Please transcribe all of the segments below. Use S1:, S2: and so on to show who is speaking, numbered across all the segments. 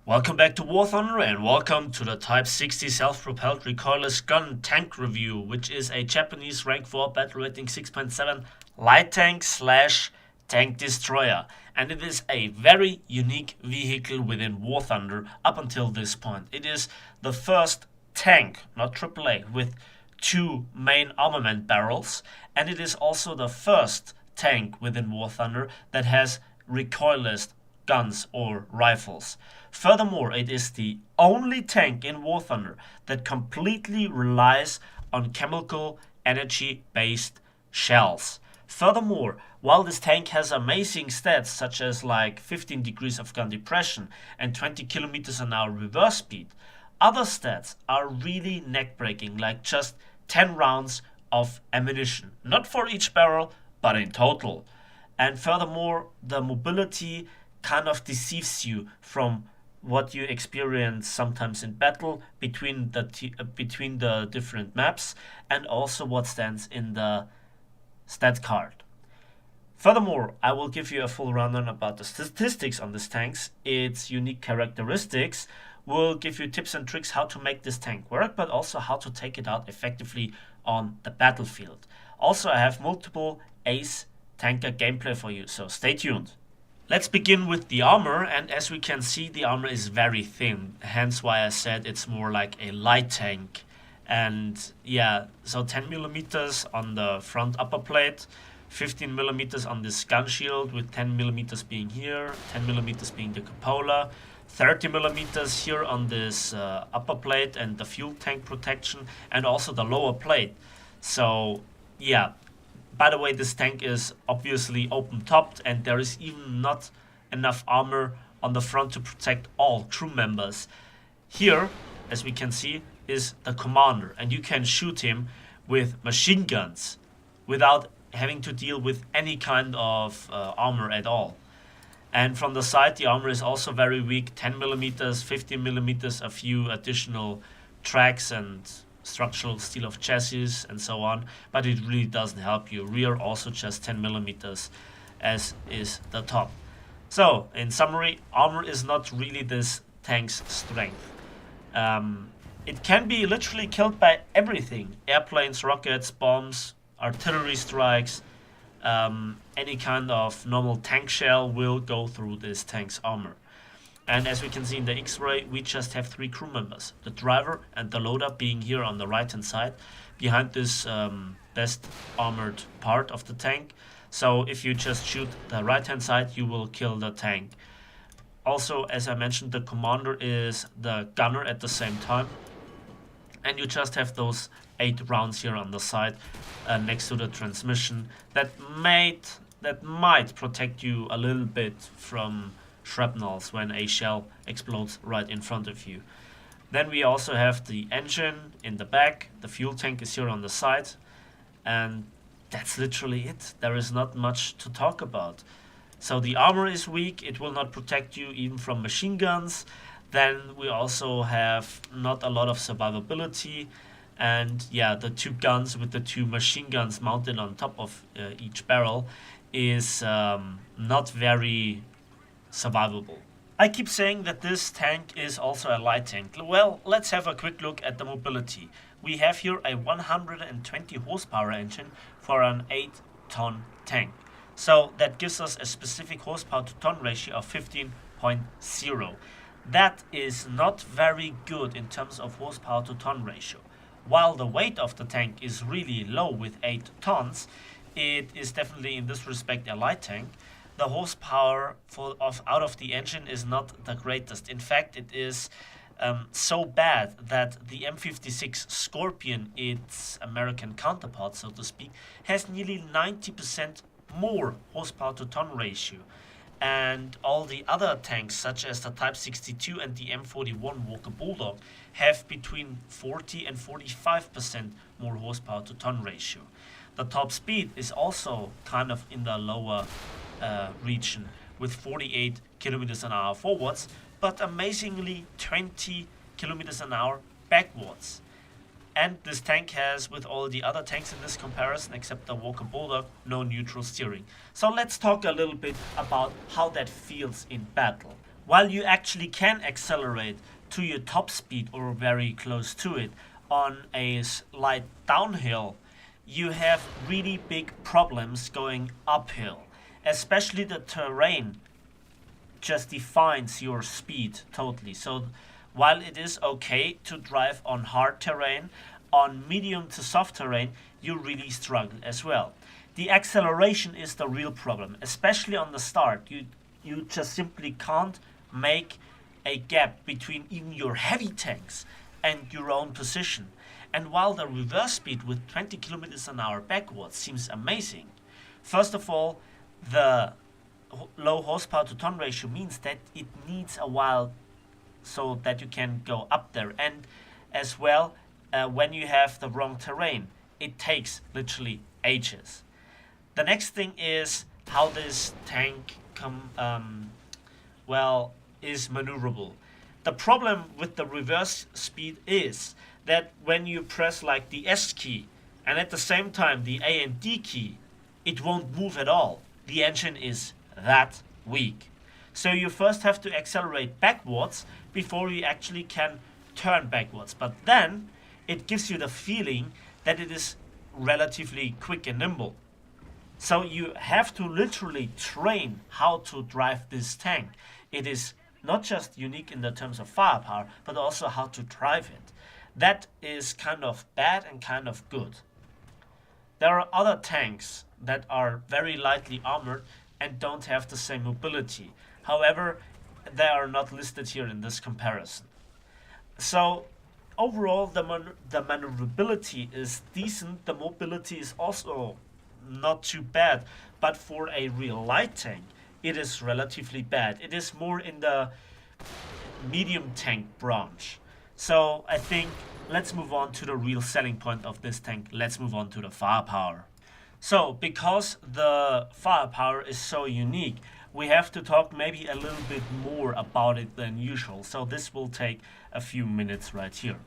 S1: Welcome back to War Thunder and welcome to the Type 60 self-propelled recoilless gun tank review, which is a Japanese rank 4 battle rating 6.7 light tank slash tank destroyer. And it is a very unique vehicle within War Thunder up until this point. It is the first tank, not AAA, with two main armament barrels, and it is also the first tank within War Thunder that has recoilless guns or rifles. Furthermore, it is the only tank in War Thunder that completely relies on chemical energy based shells. Furthermore, while this tank has amazing stats such as like 15 degrees of gun depression and 20 kilometers an hour reverse speed, other stats are really neck breaking, like just 10 rounds of ammunition, not for each barrel, but in total. And furthermore, the mobility kind of deceives you from what you experience sometimes in battle between the different maps, and also what stands in the stat card. Furthermore, I will give you a full rundown about the statistics on these tanks, its unique characteristics, will give you tips and tricks how to make this tank work, but also how to take it out effectively on the battlefield. Also, I have multiple ace tanker gameplay for you, so stay tuned. Let's begin with the armor, and as we can see, the armor is very thin, hence why I said it's more like a light tank. And yeah, so 10 millimeters on the front upper plate, 15 millimeters on this gun shield, with 10 millimeters being here, 10 millimeters being the cupola, 30 millimeters here on this upper plate and the fuel tank protection, and also the lower plate. So yeah, by the way, this tank is obviously open topped, and there is even not enough armor on the front to protect all crew members. Here, as we can see, is the commander, and you can shoot him with machine guns without having to deal with any kind of armor at all. And from the side, the armor is also very weak, 10 millimeters, 15 millimeters, a few additional tracks and structural steel of chassis and so on, but it really doesn't help you. Rear also just 10 millimeters, as is the top. So, in summary, armor is not really this tank's strength. It can be literally killed by everything: airplanes, rockets, bombs, artillery strikes. Any kind of normal tank shell will go through this tank's armor. And as we can see in the X-ray, we just have three crew members. The driver and the loader being here on the right hand side, behind this best armored part of the tank. So if you just shoot the right hand side, you will kill the tank. Also, as I mentioned, the commander is the gunner at the same time. And you just have those 8 rounds here on the side next to the transmission that might protect you a little bit from shrapnels when a shell explodes right in front of you. Then we also have the engine in the back, the fuel tank is here on the side, and that's literally it. There is not much to talk about. So the armor is weak, it will not protect you even from machine guns. Then we also have not a lot of survivability, and yeah, the two guns with the two machine guns mounted on top of each barrel is not very survivable. I keep saying that this tank is also a light tank. Well, let's have a quick look at the mobility. We have here a 120 horsepower engine for an 8-ton tank. So that gives us a specific horsepower to ton ratio of 15.0. That is not very good in terms of horsepower to ton ratio. While the weight of the tank is really low with 8 tons, it is definitely in this respect a light tank. The horsepower out of the engine is not the greatest. In fact, it is so bad that the M56 Scorpion, its American counterpart, so to speak, has nearly 90% more horsepower to ton ratio. And all the other tanks, such as the Type 62 and the M41 Walker Bulldog, have between 40 and 45% more horsepower to ton ratio. The top speed is also kind of in the lower region with 48 kilometers an hour forwards, but amazingly 20 kilometers an hour backwards. And this tank has, with all the other tanks in this comparison, except the Walker Bulldog, no neutral steering. So let's talk a little bit about how that feels in battle. while you actually can accelerate to your top speed or very close to it on a slight downhill, you have really big problems going uphill, especially the terrain just defines your speed totally. So while it is okay to drive on hard terrain, on medium to soft terrain, you really struggle as well. The acceleration is the real problem, especially on the start. You just simply can't make a gap between even your heavy tanks and your own position. And while the reverse speed with 20 kilometers an hour backwards seems amazing, first of all, the low horsepower to ton ratio means that it needs a while so that you can go up there. And as well, when you have the wrong terrain, it takes literally ages. The next thing is how this tank is maneuverable. The problem with the reverse speed is that when you press like the S key and at the same time the A and D key, it won't move at all. The engine is that weak. So you first have to accelerate backwards before you actually can turn backwards. But then it gives you the feeling that it is relatively quick and nimble. So you have to literally train how to drive this tank. It is not just unique in the terms of firepower, but also how to drive it. That is kind of bad and kind of good. There are other tanks that are very lightly armored and don't have the same mobility. However, they are not listed here in this comparison. So overall, the maneuverability is decent. The mobility is also not too bad, but for a real light tank, it is relatively bad. It is more in the medium tank branch. So I think let's move on to the real selling point of this tank. Let's move on to the firepower. So because the firepower is so unique, we have to talk maybe a little bit more about it than usual. So this will take a few minutes right here.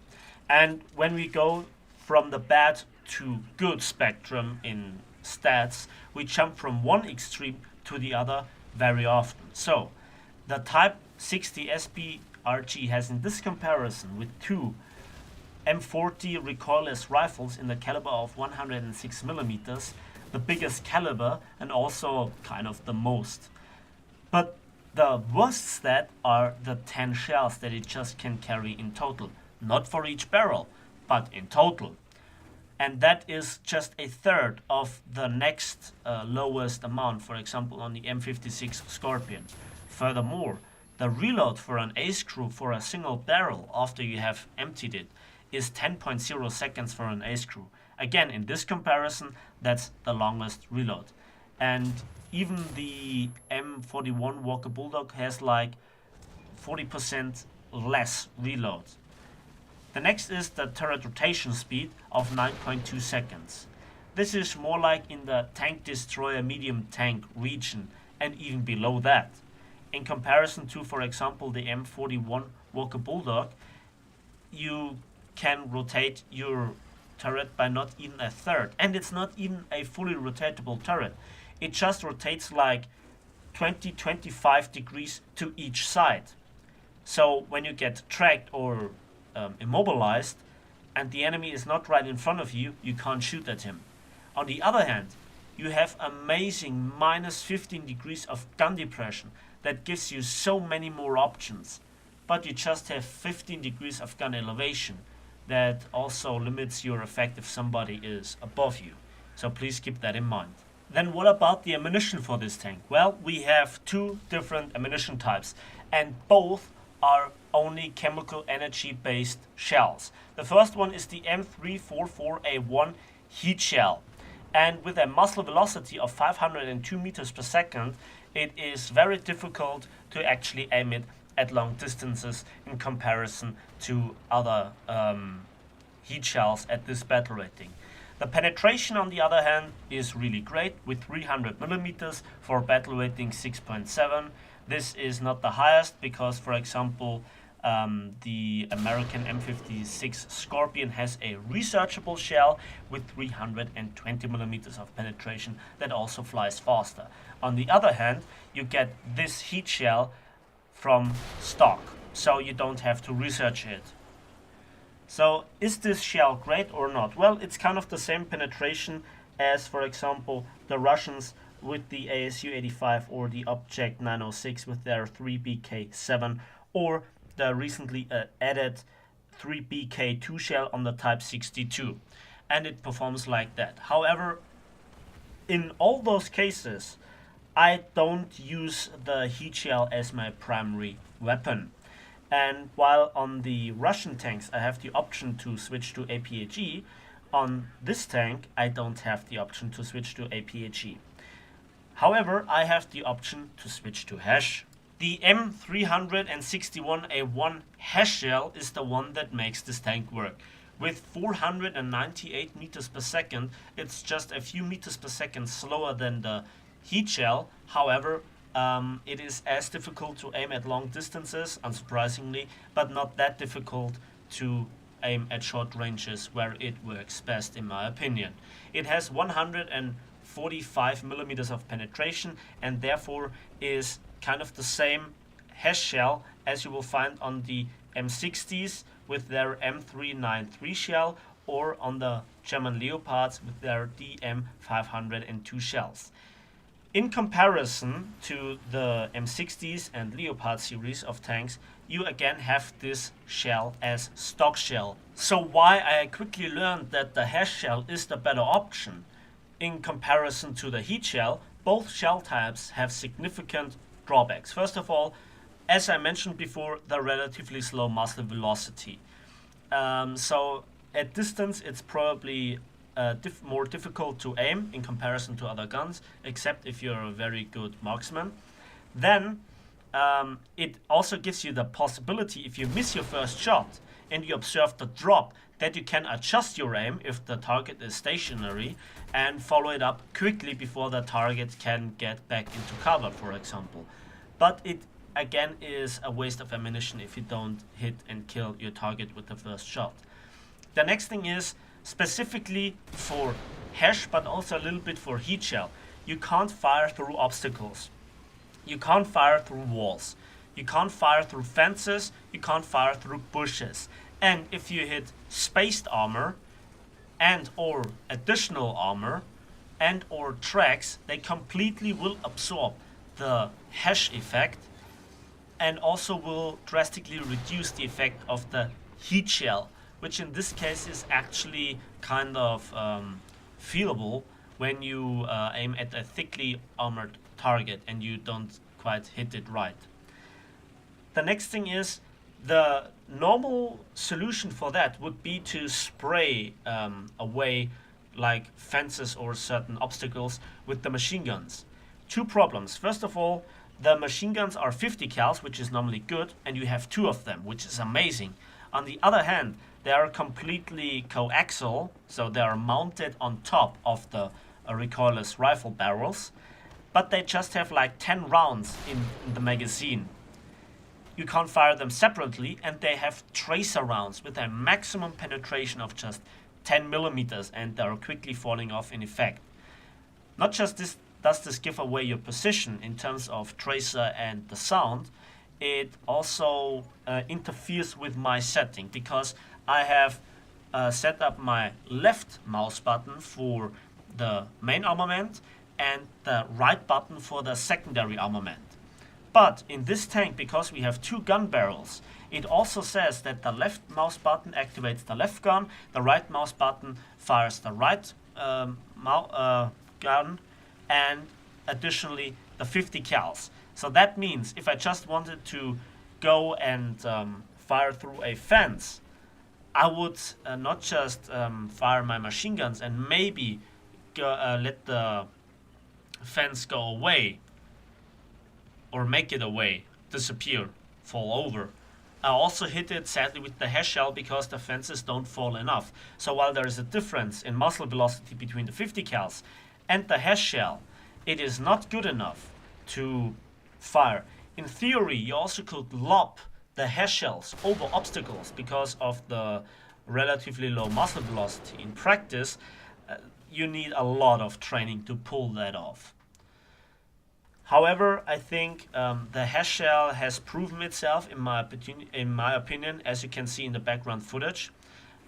S1: And when we go from the bad to good spectrum in stats, we jump from one extreme to the other very often. So the Type 60 SBRG has in this comparison with two M40 recoilless rifles in the caliber of 106 millimeters, the biggest caliber and also kind of the most. But the worst stat are the 10 shells that it just can carry in total, not for each barrel, but in total. And that is just a third of the next lowest amount, for example, on the M56 Scorpion. Furthermore, the reload for an ace crew for a single barrel after you have emptied it is 10.0 seconds for an ace crew. Again, in this comparison, that's the longest reload. And even the M41 Walker Bulldog has like 40% less reload. The next is the turret rotation speed of 9.2 seconds. This is more like in the tank destroyer medium tank region and even below that. In comparison to, for example, the M41 Walker Bulldog, you can rotate your turret by not even a third. And it's not even a fully rotatable turret. It just rotates like 20-25 degrees to each side. So when you get tracked or immobilized and the enemy is not right in front of you, you can't shoot at him. On the other hand, you have amazing minus 15 degrees of gun depression that gives you so many more options. But you just have 15 degrees of gun elevation that also limits your effect if somebody is above you. So please keep that in mind. Then what about the ammunition for this tank? Well, we have two different ammunition types and both are only chemical energy based shells. The first one is the M344A1 heat shell, and with a muzzle velocity of 502 meters per second, it is very difficult to actually aim it at long distances in comparison to other heat shells at this battle rating. The penetration, on the other hand, is really great with 300 millimeters for battle rating 6.7. This is not the highest because, for example, the American M56 Scorpion has a rechargeable shell with 320 millimeters of penetration that also flies faster. On the other hand, you get this heat shell from stock, so you don't have to research it. So is this shell great or not? Well, it's kind of the same penetration as, for example, the Russians with the ASU-85 or the Object 906 with their 3BK7, or the recently added 3BK2 shell on the Type 62. And it performs like that. However, in all those cases, I don't use the heat shell as my primary weapon. And while on the Russian tanks I have the option to switch to APHE, on this tank I don't have the option to switch to APHE. However, I have the option to switch to HESH. The M361A1 HESH shell is the one that makes this tank work. With 498 meters per second, it's just a few meters per second slower than the heat shell. However, it is as difficult to aim at long distances, unsurprisingly, but not that difficult to aim at short ranges where it works best, in my opinion. It has 145 millimeters of penetration and therefore is kind of the same HESH shell as you will find on the M60s with their M393 shell, or on the German Leopards with their DM502 shells. In comparison to the M60s and Leopard series of tanks, you again have this shell as stock shell. So why I quickly learned that the HESH shell is the better option in comparison to the heat shell, both shell types have significant drawbacks. First of all, as I mentioned before, the relatively slow muzzle velocity. So at distance it's probably more difficult to aim in comparison to other guns, except if you're a very good marksman. Then it also gives you the possibility, if you miss your first shot and you observe the drop, that you can adjust your aim if the target is stationary and follow it up quickly before the target can get back into cover, for example. But it again is a waste of ammunition if you don't hit and kill your target with the first shot. The next thing is, specifically for HESH, but also a little bit for heat shell, you can't fire through obstacles. You can't fire through walls. You can't fire through fences. You can't fire through bushes. And if you hit spaced armor and or additional armor and or tracks, they completely will absorb the HESH effect and also will drastically reduce the effect of the heat shell, which in this case is actually kind of feelable when you aim at a thickly armored target and you don't quite hit it right. The next thing is, the normal solution for that would be to spray away like fences or certain obstacles with the machine guns. Two problems. First of all, the machine guns are 50 cals, which is normally good, and you have 2 of them, which is amazing. On the other hand, they are completely coaxial, so they are mounted on top of the recoilless rifle barrels, but they just have like 10 rounds in the magazine. You can't fire them separately, and they have tracer rounds with a maximum penetration of just 10 millimeters, and they are quickly falling off in effect. Not just this does this give away your position in terms of tracer and the sound, it also interferes with my setting, because I have set up my left mouse button for the main armament and the right button for the secondary armament. But in this tank, because we have 2 gun barrels, it also says that the left mouse button activates the left gun, the right mouse button fires the right gun, and additionally the 50 cals. So that means if I just wanted to go and fire through a fence, I would not just fire my machine guns and maybe let the fence go away or make it away, disappear, fall over. I also hit it sadly with the HESH shell because the fences don't fall enough. So while there is a difference in muzzle velocity between the 50 cals and the HESH shell, it is not good enough to fire. In theory, you also could lob the HESH shells over obstacles because of the relatively low muzzle velocity. In practice, you need a lot of training to pull that off. However, I think the hash shell has proven itself in my opinion, as you can see in the background footage.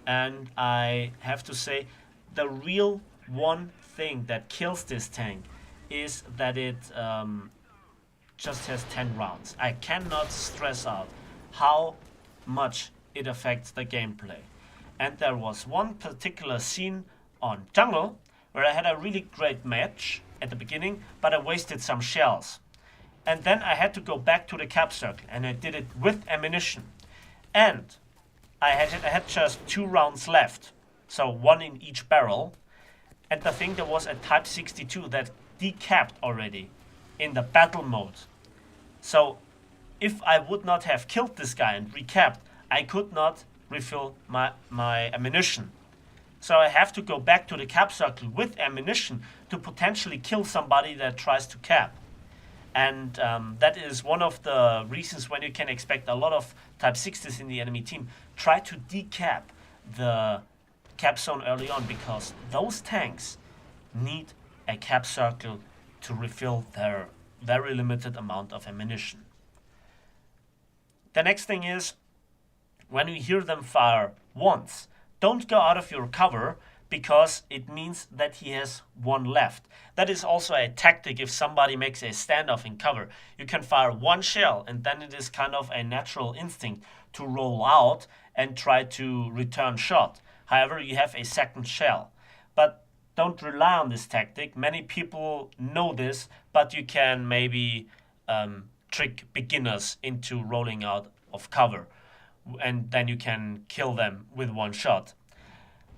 S1: And I have to say, the real one thing that kills this tank is that it just has 10 rounds. I cannot stress out how much it affects the gameplay. And there was one particular scene on jungle where I had a really great match at the beginning, but I wasted some shells. And then I had to go back to the cap circle, and I did it with ammunition. And I had just 2 rounds left, so 1 in each barrel. And I think there was a Type 62 that decapped already in the battle mode. So if I would not have killed this guy and recapped, I could not refill my ammunition. So I have to go back to the cap circle with ammunition to potentially kill somebody that tries to cap. And that is one of the reasons when you can expect a lot of Type 60s in the enemy team. Try to decap the cap zone early on, because those tanks need a cap circle to refill their very limited amount of ammunition. The next thing is, when you hear them fire once, don't go out of your cover, because it means that he has 1 left. That is also a tactic if somebody makes a standoff in cover. You can fire 1 shell, and then it is kind of a natural instinct to roll out and try to return shot. However, you have a 2nd shell. But don't rely on this tactic. Many people know this, but you can maybe trick beginners into rolling out of cover, and then you can kill them with 1 shot.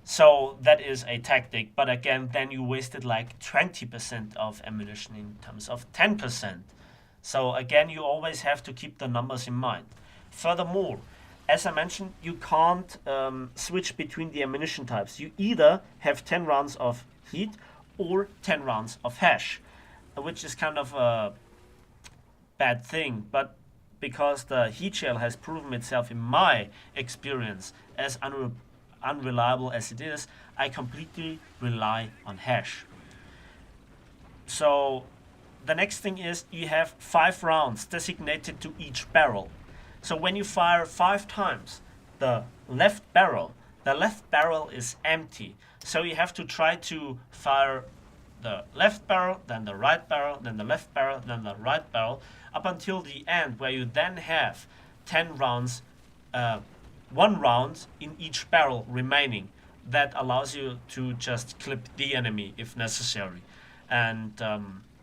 S1: So that is a tactic, but again, then you wasted like 20% of ammunition in terms of 10%. So again, you always have to keep the numbers in mind. Furthermore, as I mentioned, you can't switch between the ammunition types. You either have 10 rounds of heat or 10 rounds of hash, which is kind of a bad thing, but because the heat shell has proven itself in my experience as unreliable as it is, I completely rely on hash. So the next thing is, you have 5 rounds designated to each barrel. So when you fire 5 times the left barrel is empty. So you have to try to fire the left barrel, then the right barrel, then the left barrel, then the right barrel, up until the end, where you then have 10 rounds, 1 round in each barrel remaining. That allows you to just clip the enemy if necessary. And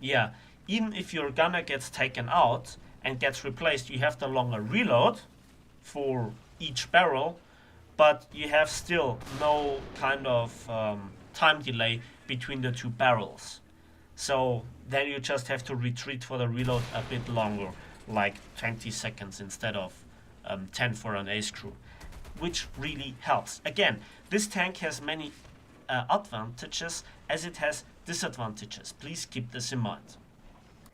S1: yeah, even if your gunner gets taken out and gets replaced, you have the longer reload for each barrel, but you have still no kind of time delay between the 2 barrels. So then you just have to retreat for the reload a bit longer, like 20 seconds instead of 10 for an ace crew, which really helps. Again, this tank has many advantages as it has disadvantages. Please keep this in mind.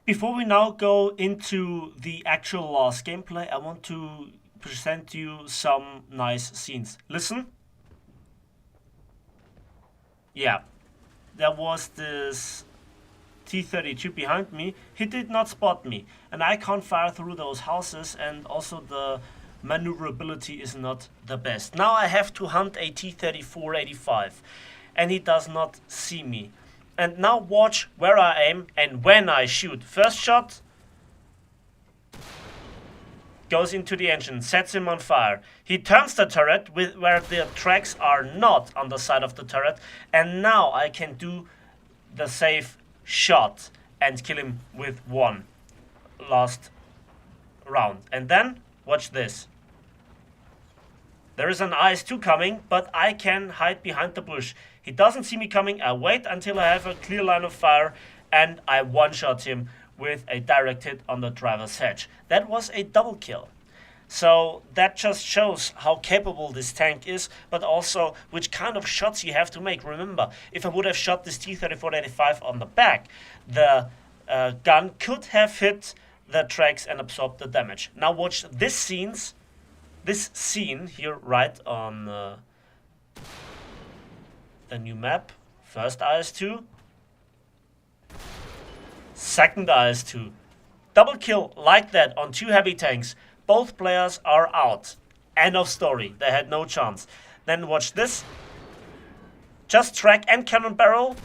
S1: Before we now go into the actual last gameplay, I want to present you some nice scenes. Listen. Yeah, there was this T-32 behind me. He did not spot me, and I can't fire through those houses, and also the maneuverability is not the best. Now I have to hunt a T-34-85, and he does not see me. And now watch where I aim and when I shoot. First shot goes into the engine, sets him on fire. He turns the turret where the tracks are not on the side of the turret, and now I can do the safe shot and kill him with 1 last round. And then watch this. There is an IS-2 coming, but I can hide behind the bush. He doesn't see me coming. I wait until I have a clear line of fire, and I one-shot him with a direct hit on the driver's hatch. That was a double kill. So that just shows how capable this tank is, but also which kind of shots you have to make. Remember, if I would have shot this T-34-85 on the back, the gun could have hit the tracks and absorbed the damage. Now watch this scene here right on the new map. First IS-2. Second IS-2. Double kill like that on 2 heavy tanks. Both players are out. End of story. They had no chance. Then watch this. Just track and cannon barrel.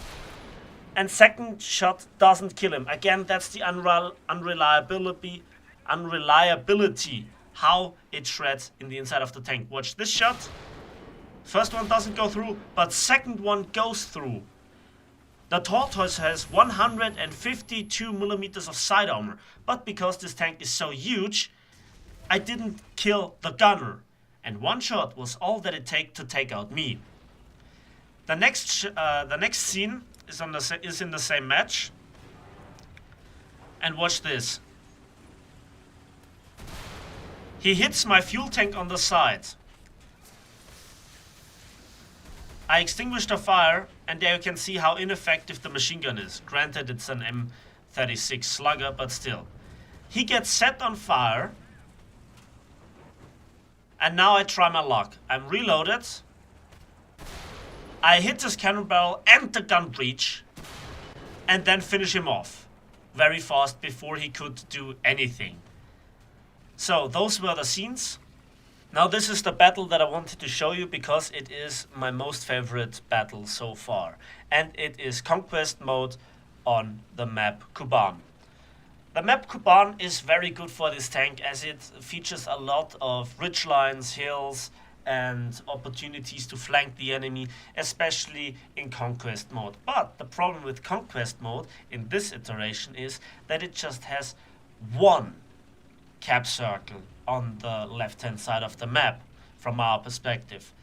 S1: And second shot doesn't kill him. Again, that's the unreliability how it shreds in the inside of the tank. Watch this shot. First one doesn't go through, but second one goes through. The Tortoise has 152 millimeters of side armor, but because this tank is so huge, I didn't kill the gunner. And one shot was all that it takes to take out me. The next scene is in the same match. And watch this. He hits my fuel tank on the side. I extinguish the fire, and there you can see how ineffective the machine gun is. Granted, it's an M36 Slugger, but still. He gets set on fire. And now I try my luck. I'm reloaded. I hit his cannon barrel and the gun breech. And then finish him off. Very fast before he could do anything. So, those were the scenes. Now this is the battle that I wanted to show you because it is my most favorite battle so far. And it is Conquest mode on the map Kuban. The map Kuban is very good for this tank as it features a lot of ridgelines, hills and opportunities to flank the enemy, especially in Conquest mode. But the problem with Conquest mode in this iteration is that it just has one cap circle on the left hand side of the map from our perspective.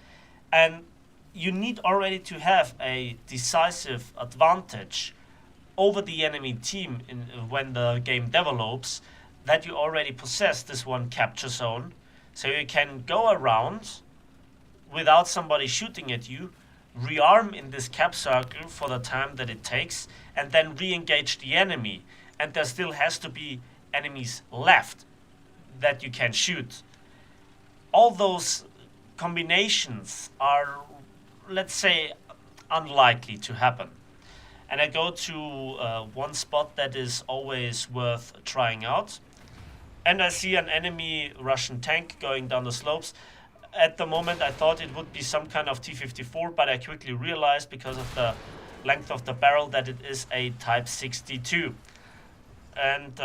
S1: And you need already to have a decisive advantage over the enemy team when the game develops, that you already possess this one capture zone, so you can go around without somebody shooting at you, rearm in this cap circle for the time that it takes, and then re-engage the enemy. And there still has to be enemies left that you can shoot. All those combinations are, let's say, unlikely to happen. And I go to one spot that is always worth trying out. And I see an enemy Russian tank going down the slopes. At the moment I thought it would be some kind of T-54, but I quickly realized because of the length of the barrel that it is a Type 62. And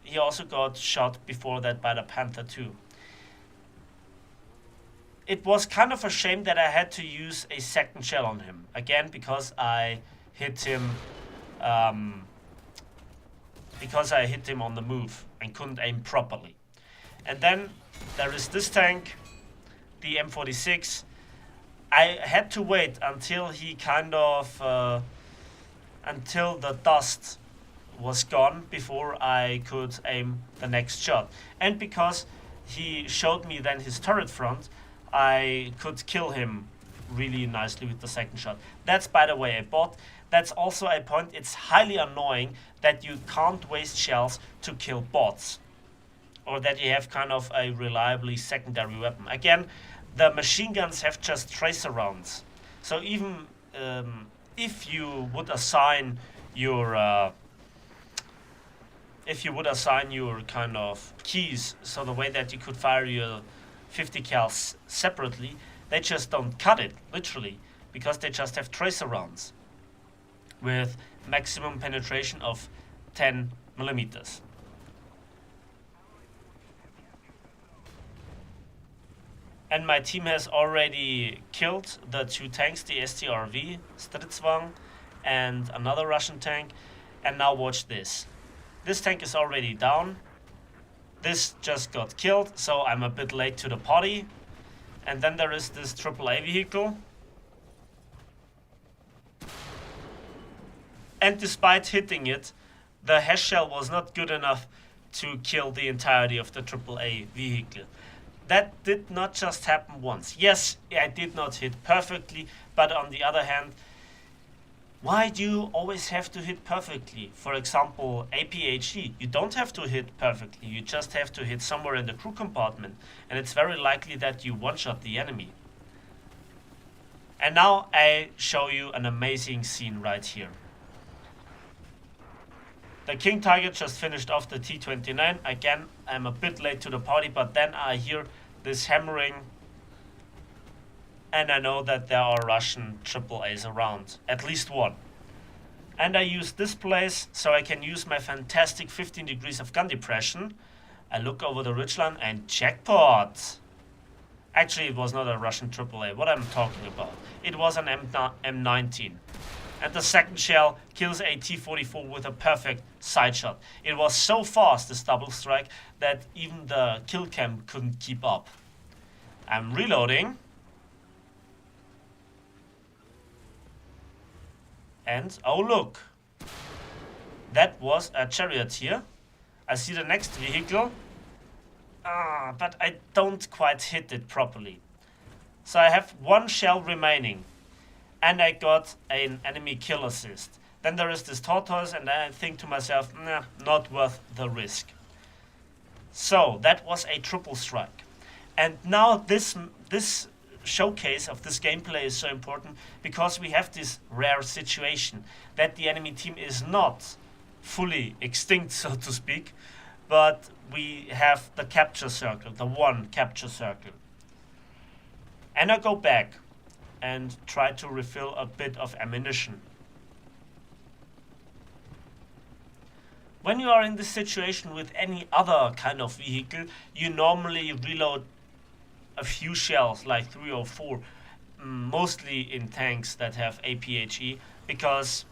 S1: he also got shot before that by the Panther too. It was kind of a shame that I had to use a second shell on him. Again, because I hit him on the move and couldn't aim properly. And then there is this tank, the M46. I had to wait until he until the dust was gone before I could aim the next shot. And because he showed me then his turret front, I could kill him really nicely with the second shot. That's, by the way, a bot. That's also a point. It's highly annoying that you can't waste shells to kill bots, or that you have kind of a reliably secondary weapon. Again, the machine guns have just tracer rounds. So even if you would assign your kind of keys, so the way that you could fire your 50 cals separately, they just don't cut it, literally, because they just have tracer rounds with maximum penetration of 10 millimeters. And my team has already killed the two tanks, the STRV, Stritzwang, and another Russian tank. And now watch this. This tank is already down. This just got killed, so I'm a bit late to the party. And then there is this AAA vehicle. And despite hitting it, the HESH shell was not good enough to kill the entirety of the AAA vehicle. That did not just happen once. Yes, I did not hit perfectly, but on the other hand, why do you always have to hit perfectly? For example, APHD, you don't have to hit perfectly, you just have to hit somewhere in the crew compartment, and it's very likely that you one-shot the enemy. And now I show you an amazing scene right here. The King Tiger just finished off the T-29. Again, I'm a bit late to the party, but then I hear this hammering, and I know that there are Russian AAAs around, at least one. And I use this place so I can use my fantastic 15 degrees of gun depression. I look over the ridgeline and jackpot! Actually, it was not a Russian AAA. What I'm talking about? It was an M19. And the second shell kills a T-44 with a perfect side shot. It was so fast, this double strike, that even the kill cam couldn't keep up. I'm reloading. And, oh look. That was a charioteer. I see the next vehicle. But I don't quite hit it properly. So I have one shell remaining. And I got an enemy kill assist. Then there is this tortoise, and I think to myself, nah, not worth the risk. So that was a triple strike. And now this showcase of this gameplay is so important because we have this rare situation that the enemy team is not fully extinct, so to speak, but we have the capture circle, the one capture circle. And I go back and try to refill a bit of ammunition. When you are in this situation with any other kind of vehicle, you normally reload a few shells, like 3 or 4, mostly in tanks that have APHE, because,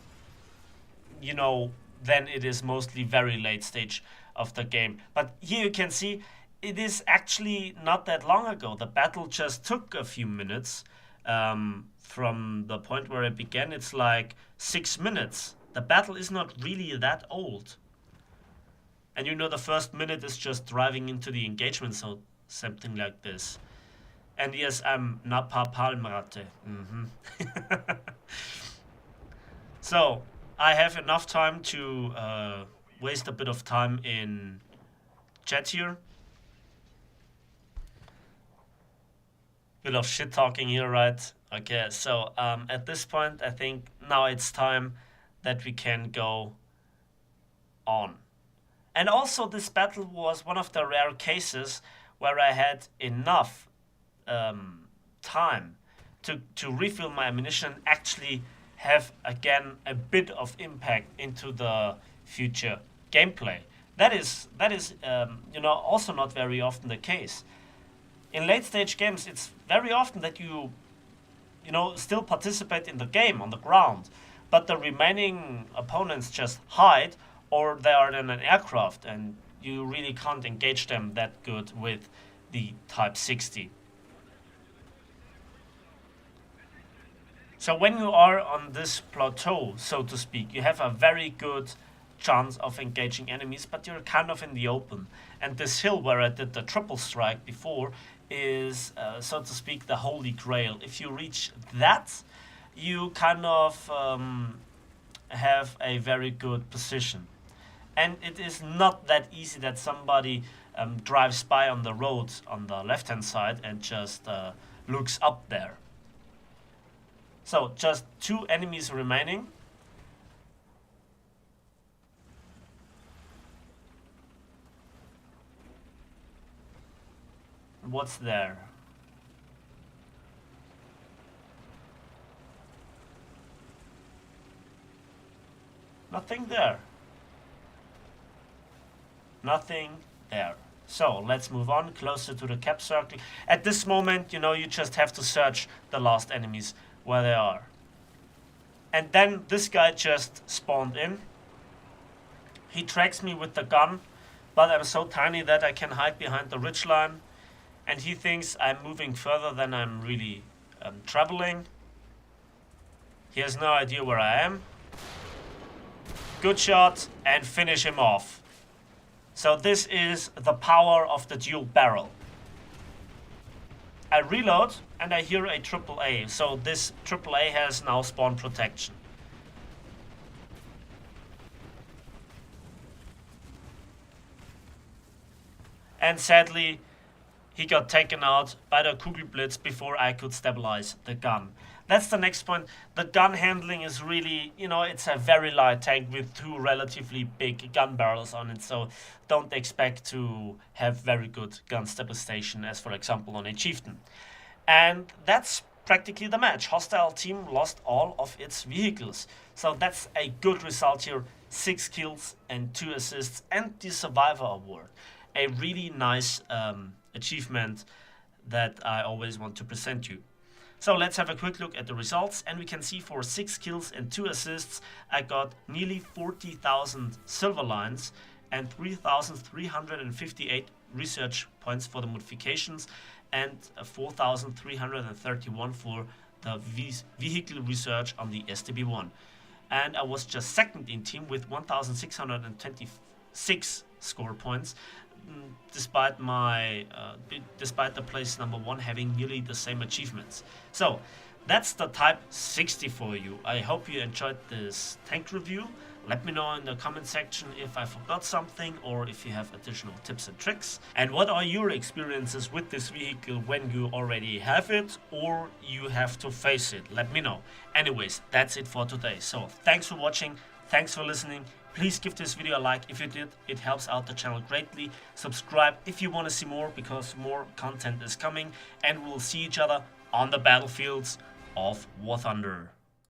S1: you know, then it is mostly very late stage of the game. But here you can see it is actually not that long ago. The battle just took a few minutes. From the point where it began, it's like 6 minutes. The battle is not really that old. And you know, the first minute is just driving into the engagement, so something like this. And yes, I'm Napalmratte. So, I have enough time to waste a bit of time in chat here. Bit of shit talking here, right? Okay, so at this point, I think now it's time that we can go on. And also, this battle was one of the rare cases where I had enough time to refill my ammunition, actually have again a bit of impact into the future gameplay. That is you know, also not very often the case. In late stage games, it's very often that you know, still participate in the game on the ground, but the remaining opponents just hide, or they are in an aircraft and you really can't engage them that good with the Type 60. So when you are on this plateau, so to speak, you have a very good chance of engaging enemies, but you're kind of in the open. And this hill where I did the triple strike before is, so to speak, the holy grail. If you reach that, you kind of have a very good position. And it is not that easy that somebody drives by on the road on the left-hand side and just looks up there. So, just 2 enemies remaining. What's there? Nothing there. Nothing there. So let's move on closer to the cap circle. At this moment, you know, you just have to search the last enemies where they are. And then this guy just spawned in. He tracks me with the gun, but I'm so tiny that I can hide behind the ridgeline. And he thinks I'm moving further than I'm really traveling. He has no idea where I am. Good shot, and finish him off. So this is the power of the dual barrel. I reload and I hear a AAA. So this AAA has now spawn protection. And sadly, he got taken out by the Kugelblitz before I could stabilize the gun. That's the next point. The gun handling is really, it's a very light tank with two relatively big gun barrels on it, so don't expect to have very good gun stabilization as, for example, on a Chieftain. And that's practically the match. Hostile team lost all of its vehicles. So that's a good result here. 6 kills and 2 assists and the Survivor Award. A really nice achievement that I always want to present you. So let's have a quick look at the results, and we can see for 6 kills and 2 assists I got nearly 40,000 silver lines and 3,358 research points for the modifications and 4,331 for the vehicle research on the STB1. And I was just second in team with 1,626 score points, despite the place number 1 having nearly the same achievements. So that's the Type 60 for you. I hope you enjoyed this tank review. Let me know in the comment section if I forgot something or if you have additional tips and tricks. And what are your experiences with this vehicle when you already have it or you have to face it? Let me know. Anyways, that's it for today. So thanks for watching. Thanks for listening. Please give this video a like if you did. It helps out the channel greatly. Subscribe if you want to see more, because more content is coming. And we'll see each other on the battlefields of War Thunder.